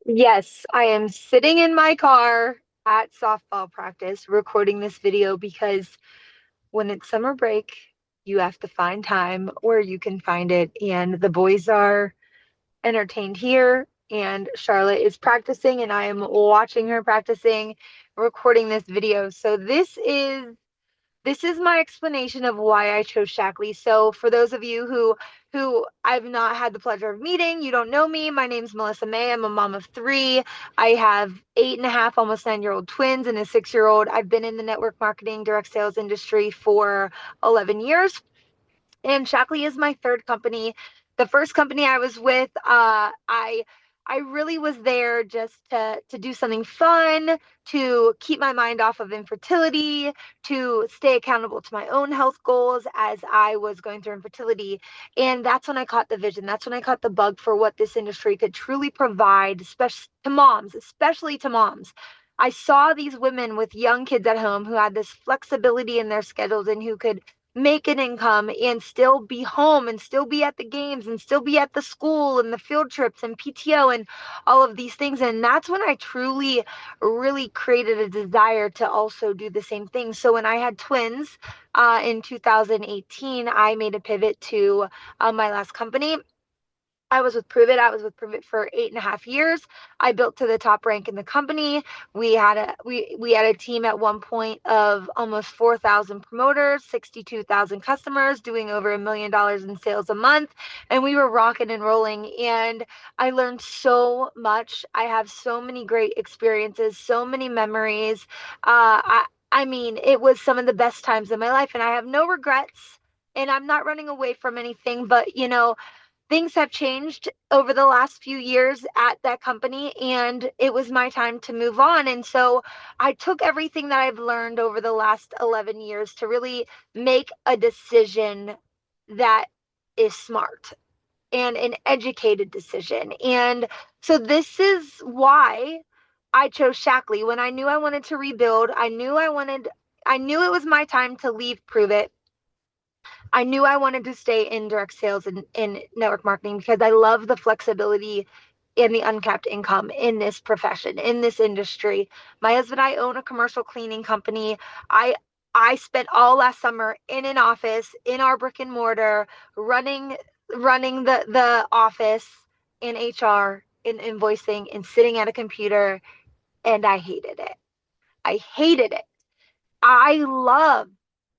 Yes, I am sitting in my car at softball practice recording this video because when it's summer break, you have to find time where you can find it. And the boys are entertained here, and Charlotte is practicing, and I am watching her practicing, recording this video. So this is my explanation of why I chose Shaklee. So for those of you who I've not had the pleasure of meeting, you don't know me. My name's Melissa May. I'm a mom of three. I have 8.5, almost 9-year-old twins and a 6-year-old. I've been in the network marketing direct sales industry for 11 years. And Shaklee is my third company. The first company I was with, I really was there just to do something fun, to keep my mind off of infertility, to stay accountable to my own health goals as I was going through infertility. And that's when I caught the vision. That's when I caught the bug for what this industry could truly provide, especially to moms, especially to moms. I saw these women with young kids at home who had this flexibility in their schedules and who could make an income and still be home and still be at the games and still be at the school and the field trips and PTO and all of these things. And that's when I truly, really created a desire to also do the same thing. So when I had twins in 2018, I made a pivot to my last company. I was with Pruvit. I was with Pruvit for 8.5 years. I built to the top rank in the company. We had a team at one point of almost 4,000 promoters, 62,000 customers, doing over $1 million in sales a month, and we were rocking and rolling. And I learned so much. I have so many great experiences, so many memories. I mean, it was some of the best times of my life, and I have no regrets. And I'm not running away from anything, but things have changed over the last few years at that company, and it was my time to move on. And so I took everything that I've learned over the last 11 years to really make a decision that is smart and an educated decision. And so this is why I chose Shaklee. When I knew I wanted to rebuild, I knew it was my time to leave Pruvit. I knew I wanted to stay in direct sales and in network marketing because I love the flexibility and the uncapped income in this profession, in this industry. My husband and I own a commercial cleaning company. I I spent all last summer in an office in our brick and mortar running the office in HR, in invoicing, and sitting at a computer, and I hated it. I hated it. I love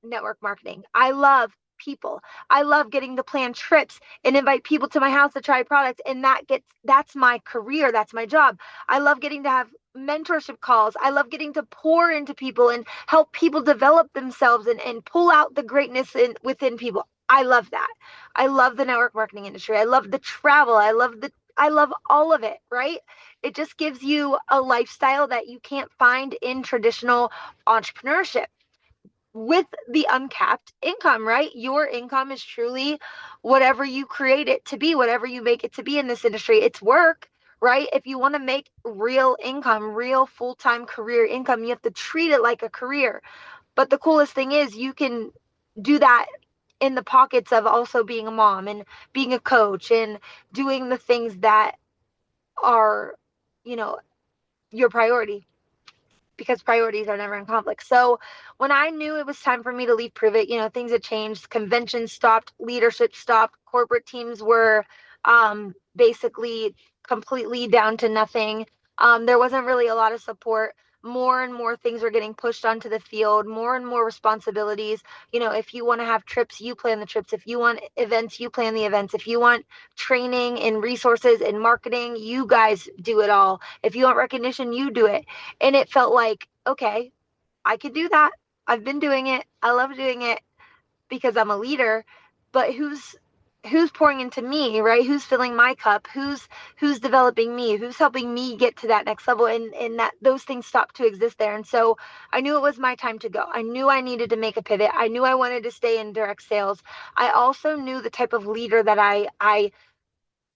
network marketing. I love people. I love getting to plan trips and invite people to my house to try products. And that's my career. That's my job. I love getting to have mentorship calls. I love getting to pour into people and help people develop themselves and pull out the greatness within people. I love that. I love the network marketing industry. I love the travel. I love all of it, right? It just gives you a lifestyle that you can't find in traditional entrepreneurship with the uncapped income, right? Your income is truly whatever you create it to be, whatever you make it to be in this industry. It's work, right? If you want to make real income, real full-time career income, you have to treat it like a career. But the coolest thing is you can do that in the pockets of also being a mom and being a coach and doing the things that are, you know, your priority, because priorities are never in conflict. So when I knew it was time for me to leave Pruvit, things had changed. Conventions stopped, leadership stopped, corporate teams were basically completely down to nothing. There wasn't really a lot of support. More and more things were getting pushed onto the field, more and more responsibilities. If you want to have trips, you plan the trips. If you want events, you plan the events. If you want training and resources and marketing, you guys do it all. If you want recognition, you do it. And it felt like, okay, I could do that. I've been doing it. I love doing it because I'm a leader, but who's pouring into me, right? Who's filling my cup? Who's developing me? Who's helping me get to that next level? And that those things stopped to exist there. And so I knew it was my time to go. I knew I needed to make a pivot. I knew I wanted to stay in direct sales. I also knew the type of leader that I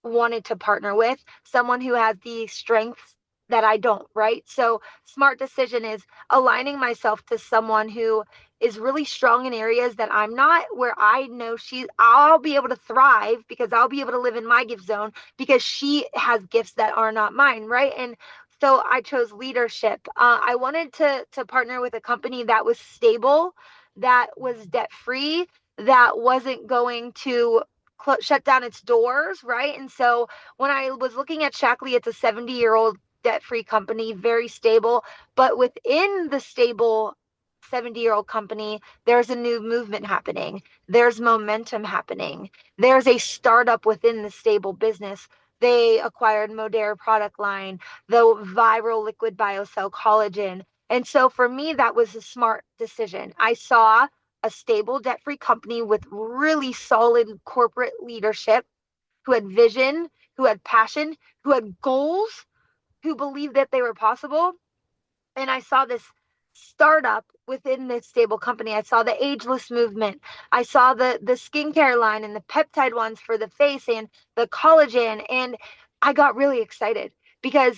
wanted to partner with, someone who has the strengths that I don't, right? So smart decision is aligning myself to someone who is really strong in areas that I'm not, where I know I'll be able to thrive because I'll be able to live in my gift zone because she has gifts that are not mine, right? And so I chose leadership. I wanted to partner with a company that was stable, that was debt free, that wasn't going to shut down its doors, right? And so when I was looking at Shaklee, it's a 70-year-old debt-free company, very stable. But within the stable 70-year-old company, there's a new movement happening. There's momentum happening. There's a startup within the stable business. They acquired Modere product line, the viral liquid biocell collagen. And so for me, that was a smart decision. I saw a stable debt-free company with really solid corporate leadership who had vision, who had passion, who had goals, who believed that they were possible. And I saw this startup within this stable company. I saw the ageless movement. I saw the skincare line and the peptide ones for the face and the collagen. And I got really excited because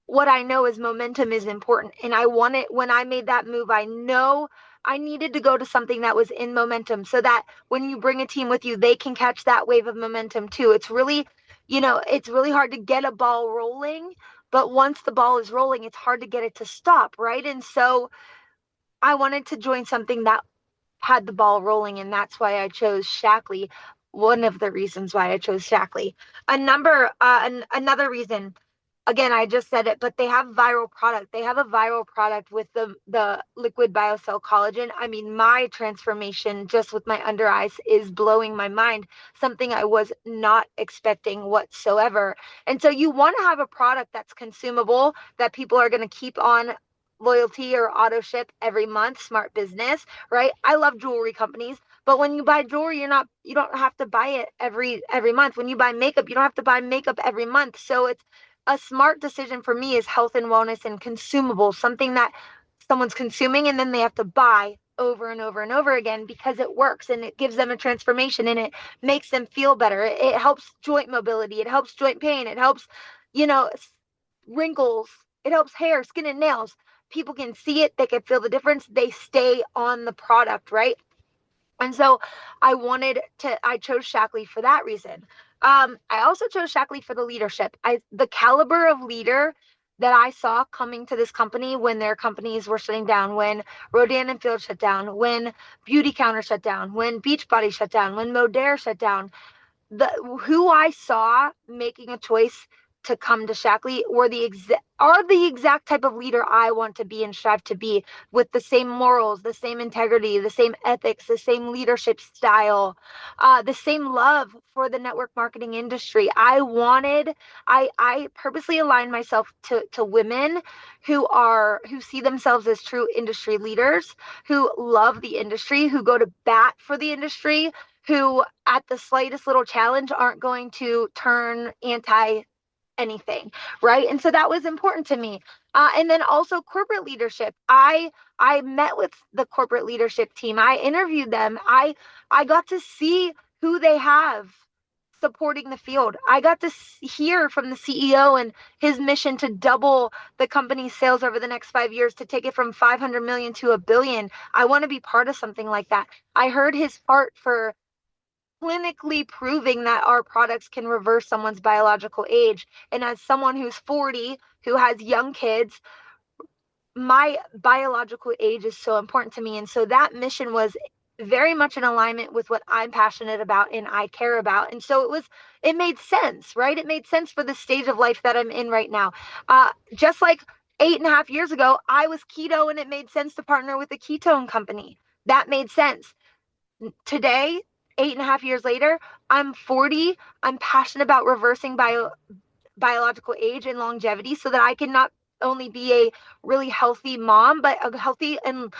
what I know is momentum is important. And I wanted, when I made that move, I know I needed to go to something that was in momentum so that when you bring a team with you, they can catch that wave of momentum too. It's really, it's really hard to get a ball rolling, but once the ball is rolling, it's hard to get it to stop, right? And so I wanted to join something that had the ball rolling, and that's why I chose Shaklee. One of the reasons why I chose Shaklee. Another reason, again, I just said it, but they have viral product. They have a viral product with the liquid biocell collagen. I mean, my transformation just with my under eyes is blowing my mind, something I was not expecting whatsoever. And so you want to have a product that's consumable, that people are going to keep on loyalty or auto ship every month. Smart business, right? I love jewelry companies, but when you buy jewelry, you don't have to buy it every month. When you buy makeup, you don't have to buy makeup every month. So it's a smart decision for me is health and wellness and consumable, something that someone's consuming and then they have to buy over and over and over again because it works and it gives them a transformation and it makes them feel better. It helps joint mobility. It helps joint pain. It helps, you know, wrinkles. It helps hair, skin, and nails. People can see it. They can feel the difference. They stay on the product, right? And so I chose Shaklee for that reason. I also chose Shaklee for the leadership. The caliber of leader that I saw coming to this company when their companies were shutting down, when Rodan and Field shut down, when Beauty Counter shut down, when Beachbody shut down, when Modere shut down, who I saw making a choice to come to Shaklee are the exact type of leader I want to be and strive to be, with the same morals, the same integrity, the same ethics, the same leadership style, the same love for the network marketing industry. I purposely aligned myself to women who see themselves as true industry leaders, who love the industry, who go to bat for the industry, who at the slightest little challenge aren't going to turn anti anything, right? And so that was important to me. And then also corporate leadership. I met with the corporate leadership team. I interviewed them. I got to see who they have supporting the field. I got to hear from the CEO and his mission to double the company's sales over the next 5 years, to take it from 500 million to a billion. I want to be part of something like that. I heard his heart for clinically proving that our products can reverse someone's biological age. And as someone who's 40, who has young kids, my biological age is so important to me. And so that mission was very much in alignment with what I'm passionate about and I care about. And so it made sense, right? It made sense for the stage of life that I'm in right now. Just like 8.5 years ago, I was keto and it made sense to partner with a ketone company. That made sense. Today, 8.5 years later, I'm 40. I'm passionate about reversing biological age and longevity so that I can not only be a really healthy mom, but a healthy and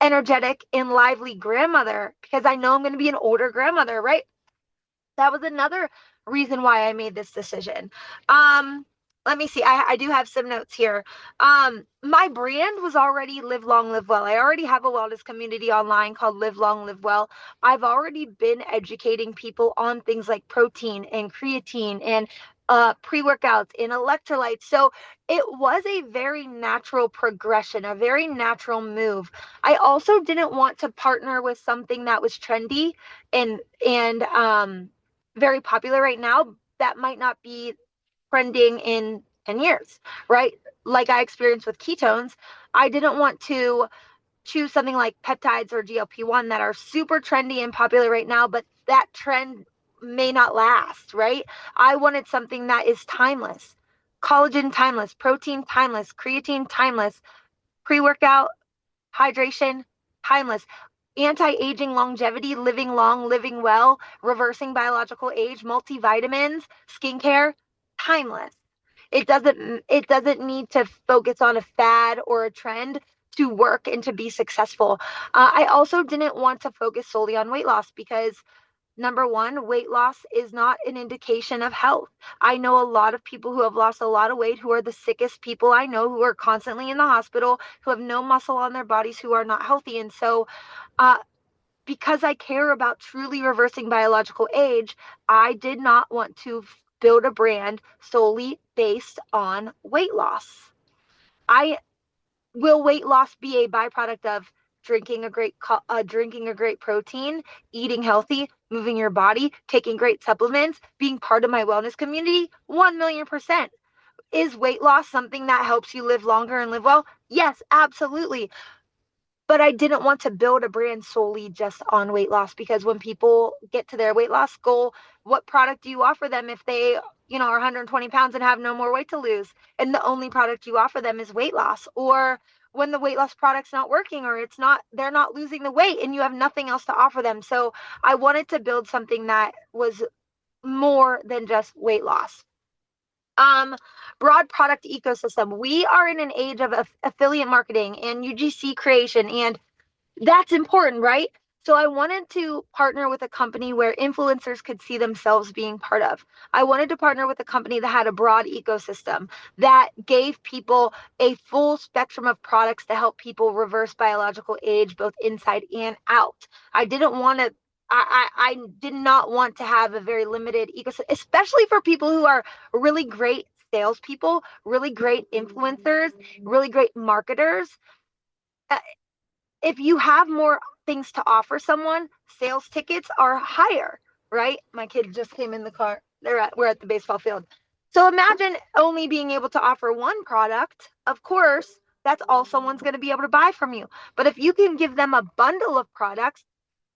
energetic and lively grandmother, because I know I'm going to be an older grandmother, right? That was another reason why I made this decision. let me see. I do have some notes here. My brand was already Live Long, Live Well. I already have a wellness community online called Live Long, Live Well. I've already been educating people on things like protein and creatine and pre-workouts and electrolytes. So it was a very natural progression, a very natural move. I also didn't want to partner with something that was trendy and very popular right now that might not be trending in 10 years, right? Like I experienced with ketones, I didn't want to choose something like peptides or GLP-1 that are super trendy and popular right now, but that trend may not last, right? I wanted something that is timeless. Collagen timeless, protein timeless, creatine timeless, pre-workout, hydration, timeless. Anti-aging longevity, living long, living well, reversing biological age, multivitamins, skincare, timeless. It doesn't need to focus on a fad or a trend to work and to be successful. I also didn't want to focus solely on weight loss because number one, weight loss is not an indication of health. I know a lot of people who have lost a lot of weight who are the sickest people I know, who are constantly in the hospital, who have no muscle on their bodies, who are not healthy. And so, uh, because I care about truly reversing biological age, I did not want to build a brand solely based on weight loss. I will weight loss be a byproduct of drinking a great protein, eating healthy, moving your body, taking great supplements, being part of my wellness community? 1,000,000%. Is weight loss something that helps you live longer and live well? Yes, absolutely. But I didn't want to build a brand solely just on weight loss because when people get to their weight loss goal, what product do you offer them if they, are 120 pounds and have no more weight to lose? And the only product you offer them is weight loss. Or when the weight loss product's not working or they're not losing the weight and you have nothing else to offer them. So I wanted to build something that was more than just weight loss. Um, Broad product ecosystem. We are in an age of affiliate marketing and UGC creation, and that's important, right? So I wanted to partner with a company where influencers could see themselves being part of. I wanted to partner with a company that had a broad ecosystem that gave people a full spectrum of products to help people reverse biological age, both inside and out. I didn't want to. I did not want to have a very limited ecosystem, especially for people who are really great salespeople, really great influencers, really great marketers. Uh, if you have more things to offer someone, sales tickets are higher, right? My kid just came in the car. We're at the baseball field. So imagine only being able to offer one product. Of course, that's all someone's going to be able to buy from you. But if you can give them a bundle of products,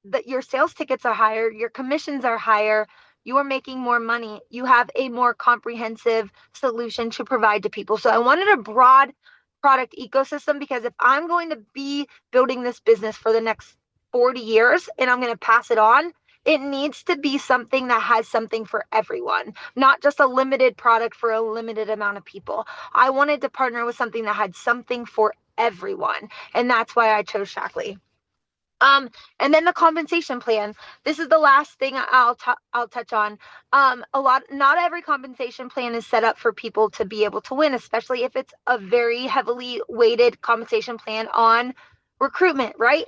that your sales tickets are higher, your commissions are higher, you are making more money. You have a more comprehensive solution to provide to people. So I wanted a broad product ecosystem because if I'm going to be building this business for the next 40 years and I'm going to pass it on, it needs to be something that has something for everyone, not just a limited product for a limited amount of people. I wanted to partner with something that had something for everyone. And that's why I chose Shaklee. And then the compensation plan. This is the last thing I'll touch on. Not every compensation plan is set up for people to be able to win, especially if it's a very heavily weighted compensation plan on recruitment, right?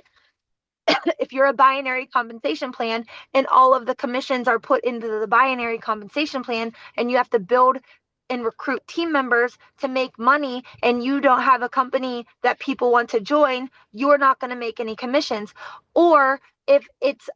If you're a binary compensation plan and all of the commissions are put into the binary compensation plan and you have to build and recruit team members to make money and you don't have a company that people want to join, you're not going to make any commissions. Or if it's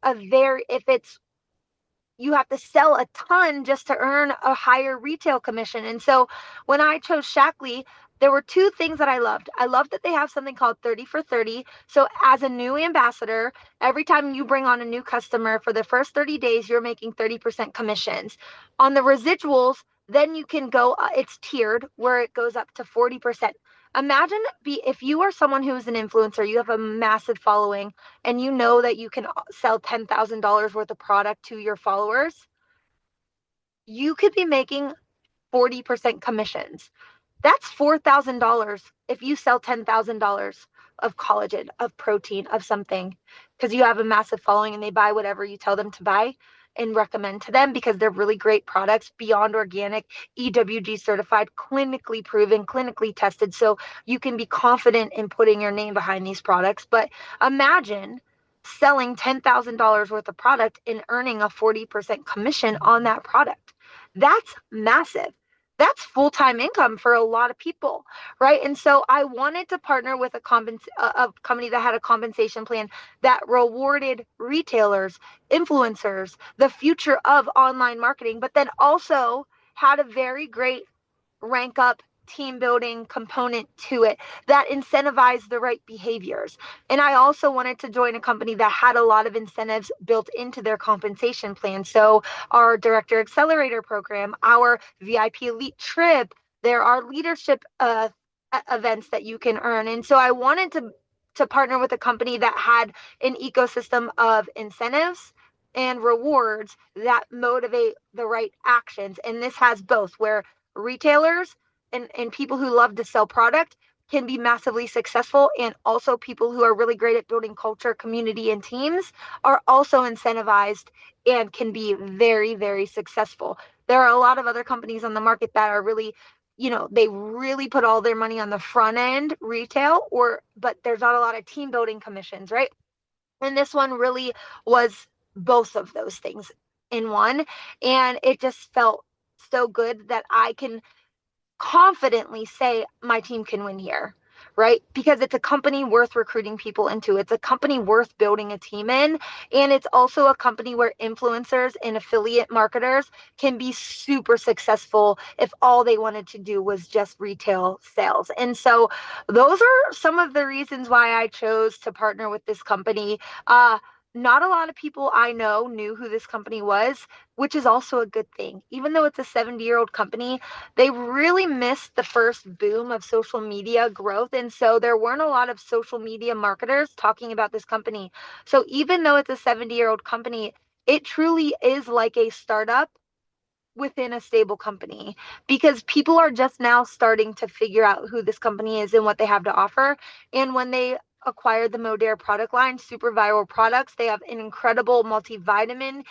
you have to sell a ton just to earn a higher retail commission. And so when I chose Shaklee, there were two things that I loved. I loved that they have something called 30 for 30. So as a new ambassador, every time you bring on a new customer for the first 30 days, you're making 30% commissions. On the residuals, then you can go, it's tiered where it goes up to 40%. Imagine if you are someone who is an influencer, you have a massive following, and you know that you can sell $10,000 worth of product to your followers, you could be making 40% commissions. That's $4,000 if you sell $10,000 of collagen, of protein, of something, because you have a massive following and they buy whatever you tell them to buy. and recommend to them because they're really great products, beyond organic, EWG certified, clinically proven, clinically tested. So you can be confident in putting your name behind these products. But imagine selling $10,000 worth of product and earning a 40% commission on that product. That's massive. That's full-time income for a lot of people, right? And so I wanted to partner with a company that had a compensation plan that rewarded retailers, influencers, the future of online marketing, but then also had a very great rank up team building component to it that incentivized the right behaviors. And I also wanted to join a company that had a lot of incentives built into their compensation plan. So our director accelerator program, our VIP elite trip, there are leadership events that you can earn. And so I wanted to partner with a company that had an ecosystem of incentives and rewards that motivate the right actions. And this has both, where retailers and people who love to sell product can be massively successful, and also people who are really great at building culture, community, and teams are also incentivized and can be very, very successful. There are a lot of other companies on the market that are really, they really put all their money on the front end retail, but there's not a lot of team building commissions, right? And this one really was both of those things in one. And it just felt so good that I can confidently say my team can win here, right? Because it's a company worth recruiting people into. It's a company worth building a team in. And it's also a company where influencers and affiliate marketers can be super successful if all they wanted to do was just retail sales. And so those are some of the reasons why I chose to partner with this company. Not a lot of people I know knew who this company was, which is also a good thing. Even though it's a 70-year-old company, they really missed the first boom of social media growth. And so there weren't a lot of social media marketers talking about this company. So even though it's a 70-year-old company, it truly is like a startup within a stable company, because people are just now starting to figure out who this company is and what they have to offer. And when they acquired the Modere product line, super viral products, they have an incredible multivitamin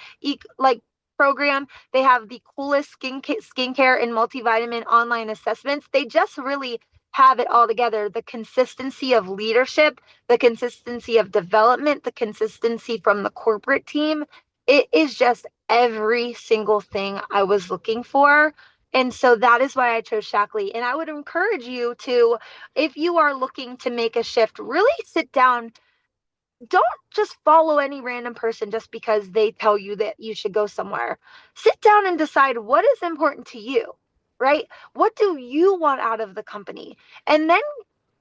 like program. They have the coolest skincare and multivitamin online assessments. They just really have it all together. The consistency of leadership, the consistency of development, the consistency from the corporate team. It is just every single thing I was looking for. And so that is why I chose Shaklee. And I would encourage you to, if you are looking to make a shift, really sit down. Don't just follow any random person just because they tell you that you should go somewhere. Sit down and decide what is important to you, right? What do you want out of the company? And then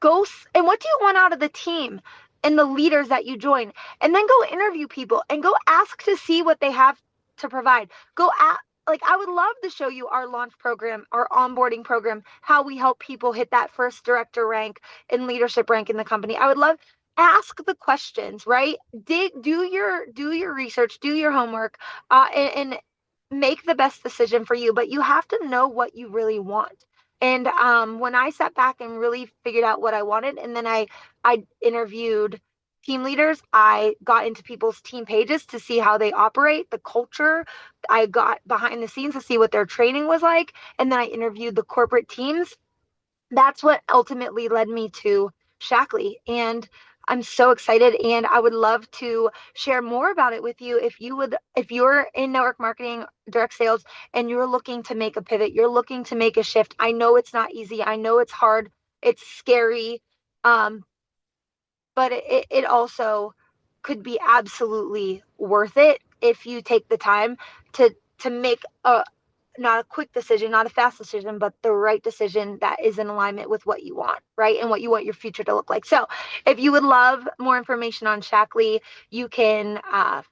and what do you want out of the team and the leaders that you join? And then go interview people and go ask to see what they have to provide. Like, I would love to show you our launch program, our onboarding program, how we help people hit that first director rank and leadership rank in the company. I would love, ask the questions, right? Do your research, do your homework, and make the best decision for you. But you have to know what you really want. And when I sat back and really figured out what I wanted, and then I interviewed team leaders, I got into people's team pages to see how they operate, the culture. I got behind the scenes to see what their training was like, and then I interviewed the corporate teams. That's what ultimately led me to Shaklee. And I'm so excited, and I would love to share more about it with you. If you're in network marketing, direct sales, and you're looking to make a pivot, you're looking to make a shift. I know it's not easy. I know it's hard. It's scary. Um, but it also could be absolutely worth it if you take the time to make a not a quick decision, not a fast decision, but the right decision that is in alignment with what you want, right? And what you want your future to look like. So if you would love more information on Shaklee, you can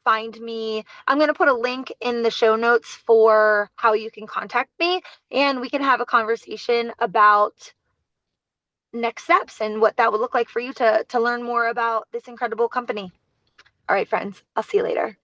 find me. I'm going to put a link in the show notes for how you can contact me, and we can have a conversation about next steps and what that would look like for you to learn more about this incredible company. All right, friends, I'll see you later.